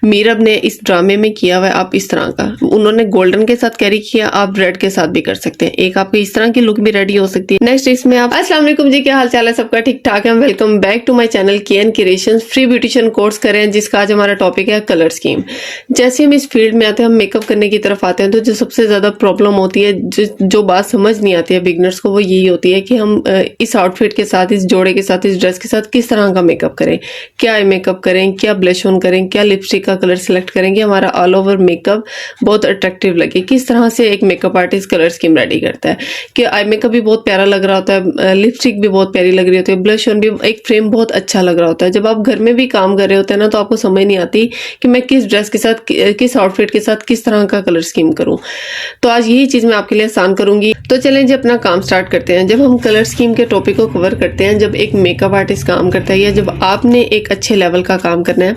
मीरब ने इस ड्रामे में किया हुआ है आप इस तरह का, उन्होंने गोल्डन के साथ कैरी किया, आप रेड के साथ भी कर सकते हैं, एक आपकी इस तरह की लुक भी रेडी हो सकती है। नेक्स्ट इसमें आप अस्सलाम वालेकुम जी, क्या हाल चाल है सबका, ठीक ठाक है। Welcome back to my channel KN creations. Free beautician course कर रहे हैं जिसका आज हमारा टॉपिक है कलर स्कीम। जैसे हम इस फील्ड में आते हैं, हम मेकअप करने की तरफ आते हैं, तो जो सबसे ज्यादा प्रॉब्लम होती है, जो बात समझ नहीं आती है बिगनर्स को, वो यही होती है कि हम इस आउटफिट के साथ, इस जोड़े के साथ, इस ड्रेस के साथ किस तरह का मेकअप करें, क्या आई मेकअप करें, क्या ब्लश ऑन करें, क्या लिपस्टिक का कलर सेलेक्ट करेंगे, हमारा ऑल ओवर मेकअप बहुत अट्रैक्टिव लगे। किस तरह से एक makeup artist colour scheme ready करता है कि आई मेकअप भी बहुत प्यारा लग रहा होता है, लिपस्टिक भी बहुत प्यारी लग रही होती है, ब्लश ऑन भी एक फ्रेम बहुत अच्छा लग रहा होता है। जब आप घर में भी काम कर रहे होते हैं ना, तो आपको समझ नहीं आती कि मैं किस ड्रेस के साथ, किस आउटफिट के साथ किस तरह का कलर स्कीम करूं। तो आज यही चीज मैं आपके लिए आसान करूंगी। तो चलें जी अपना काम स्टार्ट करते हैं। जब हम कलर स्कीम के टॉपिक को कवर करते हैं, जब एक मेकअप आर्टिस्ट काम करता है या जब आपने एक अच्छे लेवल का काम करना है,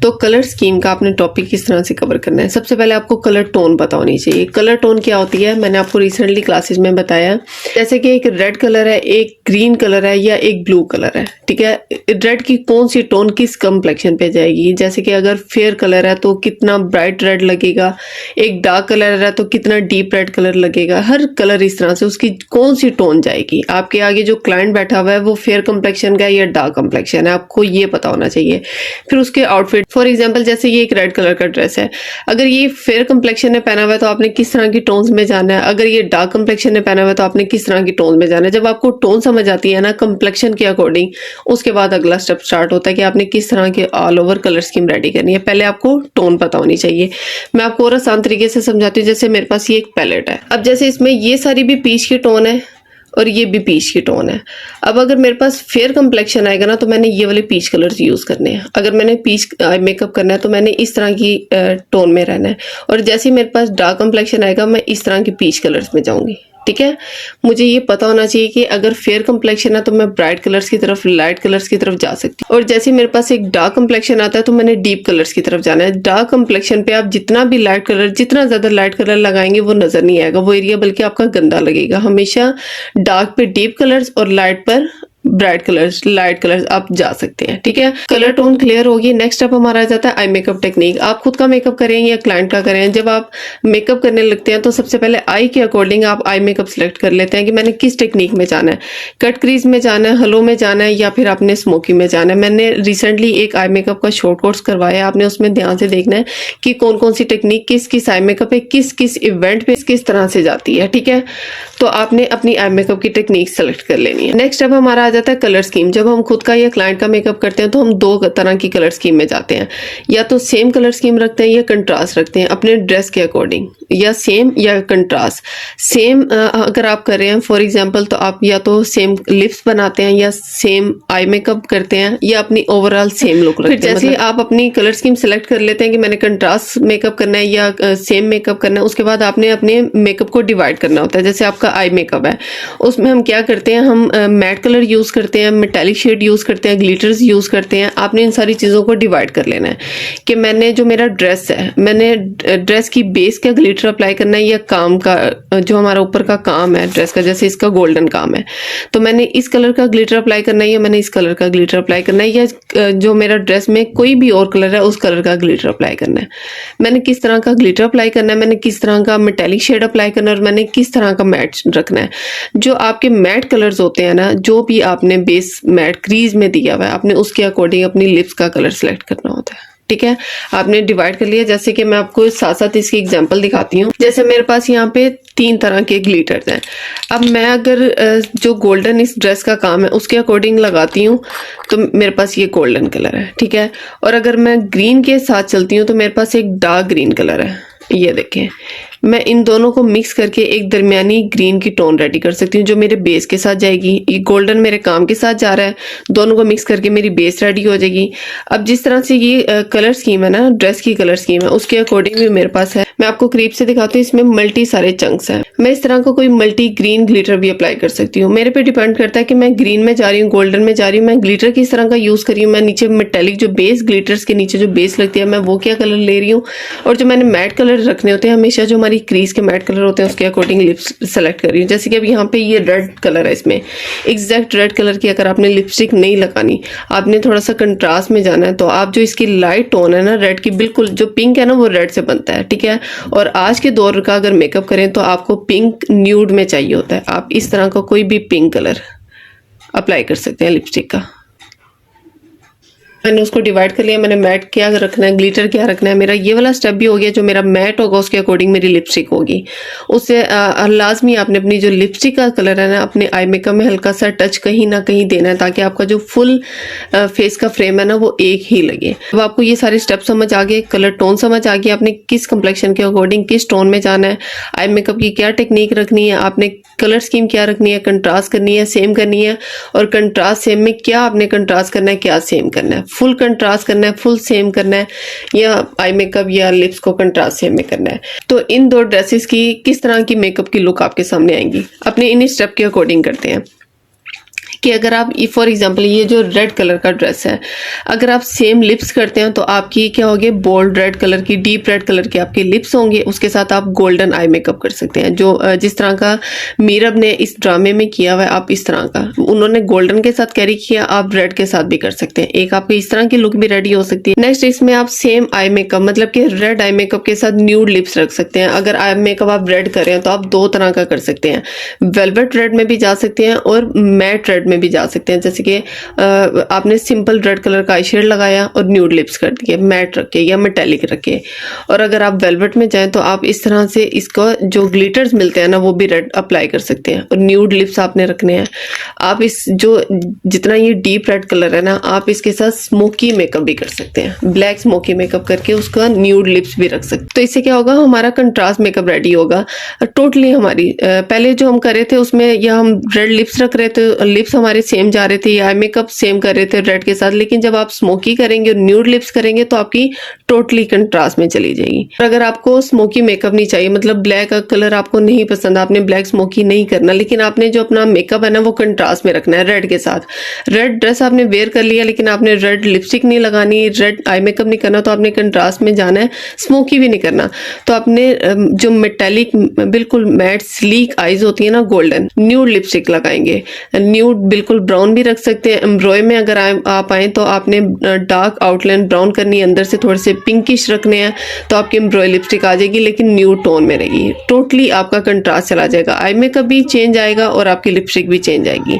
तो कलर स्कीम का आपने टॉपिक किस तरह से कवर करना है। सबसे पहले आपको कलर टोन पता होनी चाहिए। कलर टोन क्या होती है, मैंने आपको रिसेंटली क्लासेस में बताया, जैसे कि एक रेड कलर है, एक ग्रीन कलर है या एक ब्लू कलर है, ठीक है। रेड की कौन सी टोन किस कम्प्लेक्शन पे जाएगी, जैसे कि अगर फेयर कलर है तो कितना ब्राइट रेड लगेगा, एक डार्क कलर है तो कितना डीप रेड कलर लगेगा। हर कलर इस तरह से उसकी कौन सी टोन जाएगी। आपके आगे जो क्लाइंट बैठा हुआ है वो फेयर कम्प्लेक्शन का है या डार्क कम्प्लेक्शन है, आपको ये पता होना चाहिए। फिर उसके आउटफिट, फॉर एग्जाम्पल जैसे ये एक रेड कलर का ड्रेस है, अगर ये फेयर कम्प्लेक्शन ने पहना हुआ है तो आपने किस तरह की टोन्स में जाना है, अगर ये डार्क कम्प्लेक्शन ने पहना हुआ है तो आपने किस तरह की टोन में जाना है। जब आपको टोन समझ आती है ना कम्प्लेक्शन के अकॉर्डिंग, उसके बाद अगला स्टेप स्टार्ट होता है कि आपने किस तरह के all over colour scheme ready करनी है। पहले आपको टोन पता होनी चाहिए। मैं आपको और आसान तरीके से समझाती हूँ। जैसे मेरे पास ये एक पैलेट है, अब जैसे इसमें ये सारी भी पीच की टोन है और ये भी पीच की टोन है। अब अगर मेरे पास फेयर कम्प्लेक्शन आएगा ना, तो मैंने ये वाले पीच कलर्स यूज करने हैं। अगर मैंने पीच मेकअप करना है तो मैंने इस तरह की टोन में रहना है। और जैसे ही मेरे पास डार्क कम्प्लेक्शन आएगा, मैं इस तरह की पीच कलर्स में जाऊंगी, ठीक है। मुझे ये पता होना चाहिए कि अगर फेयर कम्प्लेक्शन है तो मैं ब्राइट कलर्स की तरफ, लाइट कलर्स की तरफ जा सकती हूँ। और जैसे मेरे पास एक डार्क कम्प्लेक्शन आता है तो मैंने डीप कलर्स की तरफ जाना है। डार्क कम्प्लेक्शन पे आप जितना भी लाइट कलर, जितना ज्यादा लाइट कलर लगाएंगे वो नजर नहीं आएगा वो एरिया, बल्कि आपका गंदा लगेगा। हमेशा डार्क पे डीप कलर्स और लाइट पर ब्राइट कलर्स, लाइट कलर्स आप जा सकते हैं, ठीक है। कलर टोन क्लियर होगी। नेक्स्ट स्टेप हमारा आ जाता है आई मेकअप टेक्निक। आप खुद का मेकअप करें या क्लाइंट का करें, जब आप मेकअप करने लगते हैं तो सबसे पहले आई के अकॉर्डिंग आप आई मेकअप सिलेक्ट कर लेते हैं कि मैंने किस टेक्निक में जाना है, कट क्रीज में जाना है, हलो में जाना है या फिर आपने स्मोकी में जाना है। मैंने रिसेंटली एक आई मेकअप का शॉर्ट कोर्स करवाया, आपने उसमें ध्यान से देखना है कि कौन कौन सी टेक्निक किस किस आई मेकअप पे, किस किस इवेंट पे किस तरह से जाती है, ठीक है। तो आपने अपनी आई मेकअप की टेक्निक सेलेक्ट कर लेनी है। नेक्स्ट स्टेप हमारा आ जाता है कलर स्कीम। जब हम खुद का या क्लाइंट का मेकअप करते हैं तो हम दो तरह की कलर स्कीम में जाते हैं, या तो सेम कलर स्कीम रखते हैं या कंट्रास्ट रखते हैं अपने ड्रेस के अकॉर्डिंग, या सेम या कंट्रास्ट। सेम अगर आप कर रहे हैं फॉर एग्जांपल, तो आप या तो सेम लिप्स बनाते हैं या सेम आई मेकअप करते हैं या अपनी ओवरऑल सेम लुक रखते हैं। जैसे आप अपनी कलर स्कीम सेलेक्ट कर लेते हैं कि मैंने कंट्रास्ट मेकअप करना है या सेम मेकअप करना है, उसके बाद आपने अपने मेकअप को डिवाइड करना होता है। जैसे आपका आई मेकअप है, उसमें हम क्या करते हैं, हम मैट कलर यूज करते हैं, मेटालिक शेड यूज करते हैं, ग्लिटर्स यूज करते हैं। आपने इन सारी चीजों को डिवाइड कर लेना है कि मैंने जो मेरा ड्रेस है, मैंने ड्रेस की बेस का ग्लिटर अप्लाई करना है या काम का, जो हमारा ऊपर का काम है ड्रेस का, जैसे इसका गोल्डन काम है तो मैंने इस कलर का ग्लिटर अप्लाई करना है या मैंने इस कलर का ग्लिटर अप्लाई करना है, या जो मेरा ड्रेस में कोई भी और कलर है उस कलर का ग्लिटर अप्लाई करना है। मैंने किस तरह का ग्लिटर अप्लाई करना है, मैंने किस तरह का मेटालिक शेड अप्लाई करना है और मैंने किस तरह का मैट रखना है। जो आपके मैट कलर्स होते हैं ना, जो भी आपने बेस मैट क्रीज में दिया हुआ है, आपने उसके अकॉर्डिंग अपनी लिप्स का कलर सेलेक्ट करना होता है, ठीक है। आपने डिवाइड कर लिया। जैसे कि मैं आपको साथ साथ इसकी एग्जांपल दिखाती हूँ। जैसे मेरे पास यहाँ पे 3 तरह के ग्लिटर्स हैं। अब मैं अगर जो गोल्डन इस ड्रेस का काम है उसके अकॉर्डिंग लगाती हूँ तो मेरे पास ये गोल्डन कलर है, ठीक है। और अगर मैं ग्रीन के साथ चलती हूँ तो मेरे पास एक डार्क ग्रीन कलर है, ये देखें। मैं इन दोनों को मिक्स करके एक दरमियानी ग्रीन की टोन रेडी कर सकती हूँ जो मेरे बेस के साथ जाएगी। ये गोल्डन मेरे काम के साथ जा रहा है, दोनों को मिक्स करके मेरी बेस रेडी हो जाएगी। अब जिस तरह से ये कलर स्कीम है ना, ड्रेस की कलर स्कीम है, उसके अकॉर्डिंग भी मेरे पास है। मैं आपको करीब से दिखाती हूँ। इसमें मल्टी सारे चंक्स हैं। मैं इस तरह का कोई मल्टी ग्रीन ग्लिटर भी अप्लाई कर सकती हूँ। मेरे पे डिपेंड करता है कि मैं ग्रीन में जा रही हूँ, गोल्डन में जा रही हूँ, मैं ग्लिटर किस तरह का यूज कर रही हूँ, मैं नीचे मेटेलिक जो बेस ग्लिटर्स के नीचे जो बेस लगती है मैं वो क्या कलर ले रही हूँ, और जो मैंने मैट कलर रखने होते हैं हमेशा, जो हमारी हमारी क्रीज के मैट कलर होते हैं उसके अकॉर्डिंग लिप्स सेलेक्ट कर रही हूँ। जैसे कि अब यहाँ पे ये रेड कलर है, इसमें एग्जैक्ट रेड कलर की अगर आपने लिपस्टिक नहीं लगानी, आपने थोड़ा सा कंट्रास्ट में जाना है, तो आप जो इसकी लाइट टोन है ना रेड की, बिल्कुल जो पिंक है ना वो रेड से बनता है, ठीक है। और आज के दौर का अगर मेकअप करें तो आपको पिंक न्यूड में चाहिए होता है। आप इस तरह का कोई भी पिंक कलर अप्लाई कर सकते हैं लिपस्टिक का। मैंने उसको डिवाइड कर लिया, मैंने मैट क्या रखना है, ग्लिटर क्या रखना है, मेरा ये वाला स्टेप भी हो गया। जो मेरा मैट होगा उसके अकॉर्डिंग मेरी लिपस्टिक होगी। उससे लाजमी आपने अपनी जो लिपस्टिक का कलर है ना अपने आई मेकअप में हल्का सा टच कहीं ना कहीं देना है, ताकि आपका जो फुल फेस का फ्रेम है ना वो एक ही लगे। अब आपको ये सारे स्टेप समझ आ गए, कलर टोन समझ आ गया, आपने किस कम्प्लेक्शन के अकॉर्डिंग किस टोन में जाना है, आई मेकअप की क्या टेक्निक रखनी है, आपने कलर स्कीम क्या रखनी है, कंट्रास्ट करनी है, सेम करनी है, और कंट्रास्ट सेम में क्या आपने कंट्रास्ट करना है, क्या सेम करना है, फुल कंट्रास्ट करना है, फुल सेम करना है, या आई मेकअप या लिप्स को कंट्रास्ट सेम में करना है। तो इन दो ड्रेसेस की किस तरह की मेकअप की लुक आपके सामने आएंगी, अपने इन स्टेप के अकॉर्डिंग करते हैं। कि अगर आप फॉर एग्जांपल ये जो रेड कलर का ड्रेस है, अगर आप सेम लिप्स करते हैं तो आपकी क्या होगी, बोल्ड रेड कलर की, डीप रेड कलर के आपके लिप्स होंगे, उसके साथ आप गोल्डन आई मेकअप कर सकते हैं। जो जिस तरह का मीरब ने इस ड्रामे में किया हुआ है, आप इस तरह का उन्होंने गोल्डन के साथ कैरी किया, आप रेड के साथ भी कर सकते हैं। एक आपकी इस तरह की लुक भी रेडी हो सकती है। नेक्स्ट इसमें आप सेम आई मेकअप मतलब कि रेड आई मेकअप के साथ न्यूड लिप्स रख सकते हैं। अगर आई मेकअप आप रेड कर रहे हैं तो आप दो तरह का कर सकते हैं, वेलवेट रेड में भी जा सकते हैं और मैट रेड में भी जा सकते हैं। जैसे कि आपने सिंपल रेड कलर का आई शेड लगाया और न्यूड लिप्स कर दिए, मैट रखे या मेटेलिक रखे। और अगर आप वेलवेट में जाएं तो आप इस तरह से इसको जो ग्लिटर्स मिलते हैं ना वो भी रेड अप्लाई कर सकते हैं, और न्यूड लिप्स आपने रखने हैं। आप इस जो जितना ये डीप रेड कलर है ना, आप इसके साथ स्मोकी मेकअप भी कर सकते हैं, ब्लैक स्मोकी मेकअप करके उसका न्यूड लिप्स भी रख सकते हैं। तो इससे क्या होगा, हमारा कंट्रास्ट मेकअप रेडी होगा टोटली। हमारी पहले जो हम कर रहे थे उसमें या हम रेड लिप्स रख रहे थे, लिप्स हमारे सेम जा रहे थे, या आई मेकअप सेम कर रहे थे रेड के साथ, लेकिन जब आप स्मोकी करेंगे और न्यूड लिप्स करेंगे तो आपकी टोटली कंट्रास्ट में चली जाएगी। और अगर आपको स्मोकी मेकअप नहीं चाहिए, मतलब ब्लैक कलर आपको नहीं पसंद, आपने ब्लैक स्मोकी नहीं करना, लेकिन आपने जो अपना मेकअप है ना वो कंट्रास्ट में रखना है रेड के साथ। रेड ड्रेस आपने वेयर कर लिया लेकिन आपने रेड लिपस्टिक नहीं लगानी, रेड आई मेकअप नहीं करना, तो आपने कंट्रास्ट में जाना है, स्मोकी भी नहीं करना। तो आपने जो मेटेलिक बिल्कुल मैट स्लीक आईज होती है ना, गोल्डन न्यूड लिपस्टिक लगाएंगे। न्यूड बिल्कुल ब्राउन भी रख सकते हैं। एम्ब्रॉय में अगर आप आए तो आपने डार्क आउटलाइन ब्राउन करनी है, अंदर से थोड़े से पिंकिश रखने हैं, तो आपकी एम्ब्रॉय लिपस्टिक आ जाएगी लेकिन न्यूड टोन में रहेगी। टोटली आपका कंट्रास्ट चला जाएगा, आई मेकअप भी चेंज आएगा और आपकी लिपस्टिक भी चेंज आएगी।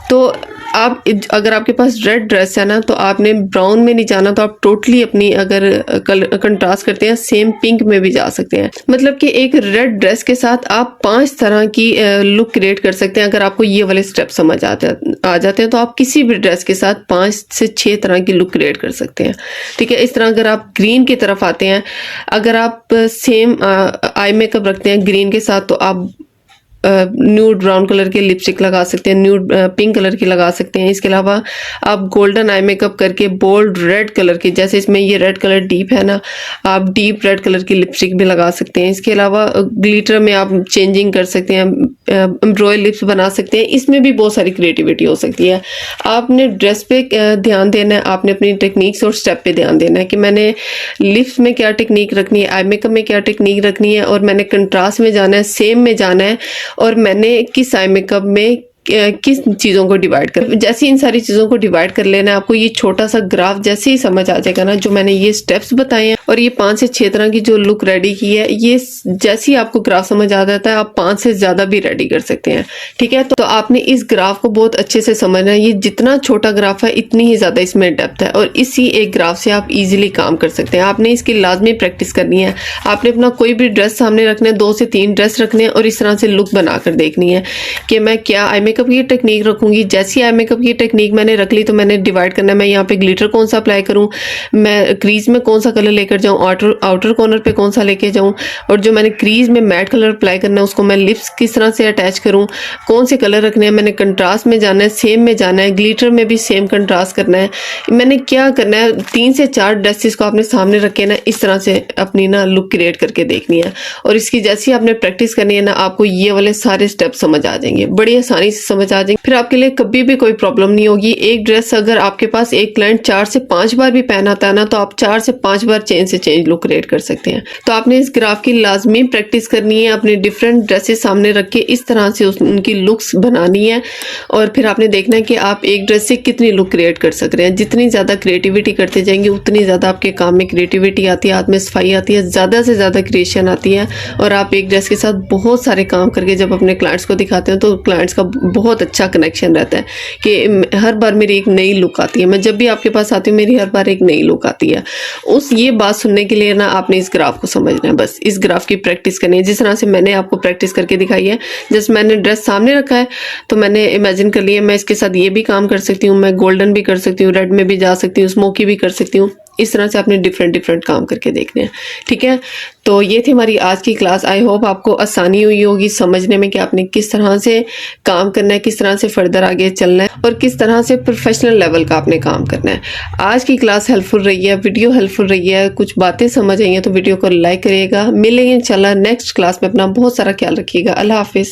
तो आप अगर आपके पास रेड ड्रेस है ना तो आपने ब्राउन में नहीं जाना, तो आप टोटली अपनी अगर कंट्रास्ट करते हैं सेम पिंक में भी जा सकते हैं। मतलब कि एक रेड ड्रेस के साथ आप 5 तरह की लुक क्रिएट कर सकते हैं। अगर आपको ये वाले स्टेप समझ आ जाते हैं तो आप किसी भी ड्रेस के साथ 5 से 6 तरह की लुक क्रिएट कर सकते हैं, ठीक है। इस तरह अगर आप ग्रीन की तरफ आते हैं, अगर आप सेम आई मेकअप रखते हैं ग्रीन के साथ, तो आप न्यूड ब्राउन कलर के लिपस्टिक लगा सकते हैं, न्यूड पिंक कलर की लगा सकते हैं। इसके अलावा आप गोल्डन आई मेकअप करके बोल्ड रेड कलर की, जैसे इसमें ये रेड कलर डीप है ना, आप डीप रेड कलर की लिपस्टिक भी लगा सकते हैं। इसके अलावा ग्लिटर में आप चेंजिंग कर सकते हैं, एम्ब्रॉय लिप्स बना सकते हैं। इसमें भी बहुत सारी क्रिएटिविटी हो सकती है। आपने ड्रेस पे ध्यान देना है, आपने अपनी टेक्निक्स और स्टेप पे ध्यान देना है कि मैंने लिप्स में क्या टेक्निक रखनी है, आई मेकअप में क्या टेक्निक रखनी है, और मैंने कंट्रास्ट में जाना है, सेम में जाना है, और मैंने किस आई मेकअप में किस चीज़ों को डिवाइड कर, जैसे इन सारी चीज़ों को डिवाइड कर लेना है। आपको ये छोटा सा ग्राफ जैसे ही समझ आ जाएगा ना, जो मैंने ये स्टेप्स बताए हैं और ये 5 से 6 तरह की जो लुक रेडी की है, ये जैसे ही आपको ग्राफ समझ आ जाता है आप 5 से ज़्यादा भी रेडी कर सकते हैं, ठीक है। तो आपने इस ग्राफ को बहुत अच्छे से समझना है। ये जितना छोटा ग्राफ है इतनी ही ज़्यादा इसमें डेप्थ है, और इसी एक ग्राफ से आप ईजिली काम कर सकते हैं। आपने इसकी लाजमी प्रैक्टिस करनी है। आपने अपना कोई भी ड्रेस सामने रखना है, 2 से 3 ड्रेस रखने हैं, और इस तरह से लुक बनाकर देखनी है कि मैं क्या आई मेकअप की टेक्निक रखूंगी। जैसी आई मेकअप की टेक्निक मैंने रख ली तो मैंने डिवाइड करना है, मैं यहाँ पे ग्लिटर कौन सा अप्लाई करूँ, मैं क्रीज में कौन सा कलर लेकर जाऊँ, आउटर कॉर्नर पे कौन सा लेके जाऊँ, और जो मैंने क्रीज में मैट कलर अप्लाई करना है उसको मैं लिप्स किस तरह से अटैच करूँ, कौन से कलर रखने हैं, मैंने कंट्रास्ट में जाना है, सेम में जाना है, ग्लिटर में भी सेम कंट्रास्ट करना है, मैंने क्या करना है। 3 से 4 ड्रेसेस को आपने सामने रखे ना, इस तरह से अपनी ना लुक क्रिएट करके देखनी है, और इसकी जैसी आपने प्रैक्टिस करनी है ना, आपको ये वाले सारे स्टेप समझ आ जाएंगे, बड़ी आसानी से समझ आ जाएंगे, फिर आपके लिए कभी भी कोई प्रॉब्लम नहीं होगी। एक ड्रेस अगर आपके पास एक क्लाइंट 4 से 5 बार भी पहनाता है ना, तो आप 4 से 5 बार चेंज से चेंज लुक क्रिएट कर सकते हैं। तो आपने इस ग्राफ की लाजमी प्रैक्टिस करनी है, अपने डिफरेंट ड्रेसेस सामने रख के इस तरह से उनकी लुक्स बनानी है, और फिर आपने देखना है कि आप एक ड्रेस से कितनी लुक क्रिएट कर सक रहे हैं। जितनी ज़्यादा क्रिएटिविटी करते जाएंगे उतनी ज़्यादा आपके काम में क्रिएटिविटी आती है, हाथ में सफाई आती है, ज़्यादा से ज़्यादा क्रिएशन आती है, और आप एक ड्रेस के साथ बहुत सारे काम करके जब अपने क्लाइंट्स को दिखाते हैं तो क्लाइंट्स का बहुत अच्छा कनेक्शन रहता है कि हर बार मेरी एक नई लुक आती है। मैं जब भी आपके पास आती हूँ मेरी हर बार एक नई लुक आती है। ये बात सुनने के लिए ना आपने इस ग्राफ को समझना है, बस इस ग्राफ की प्रैक्टिस करनी है जिस तरह से मैंने आपको प्रैक्टिस करके दिखाई है। जैसे मैंने ड्रेस सामने रखा है तो मैंने इमेजिन कर लिया मैं इसके साथ ये भी काम कर सकती हूँ, मैं गोल्डन भी कर सकती हूँ, रेड में भी जा सकती हूँ, स्मोकी भी कर सकती हूँ। इस तरह से आपने डिफरेंट काम करके देखने हैं, ठीक है। तो ये थी हमारी आज की क्लास। आई होप आपको आसानी हुई होगी समझने में कि आपने किस तरह से काम करना है, किस तरह से फर्दर आगे चलना है, और किस तरह से प्रोफेशनल लेवल का आपने काम करना है। आज की क्लास हेल्पफुल रही है, वीडियो हेल्पफुल रही है, कुछ बातें समझ आई हैं तो वीडियो को लाइक करिएगा। मिलेंगे इंशाल्लाह नेक्स्ट क्लास में। अपना बहुत सारा ख्याल रखिएगा। अल्लाह हाफिज़।